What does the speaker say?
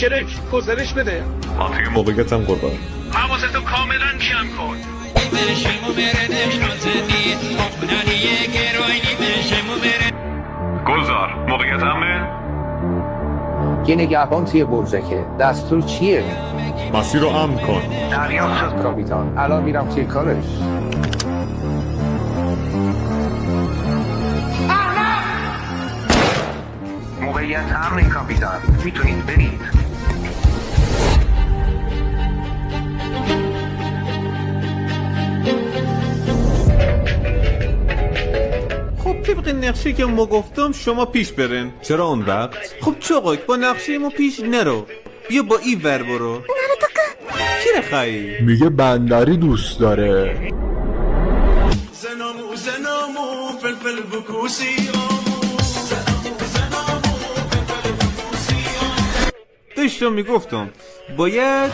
کرک گزارش بده. موقعیتم قربان. حواستو کاملا جمع کن. گلزار موقعیت همه؟ یه نگهبان توی برجکه. دستور چیه؟ مسیر رو امن کن. دریافت شد. کاپیتان الان میرم توی کارش. موقعیت امن کاپیتان، میتونید برید. خب طبق نقشه که ما گفتم شما پیش برین. چرا اون وقت؟ خب چاقک با نقشه ما پیش نرو، بیا با این ور برو. چرا خواهی؟ میگه بندری دوست داره. داشتم میگفتم باید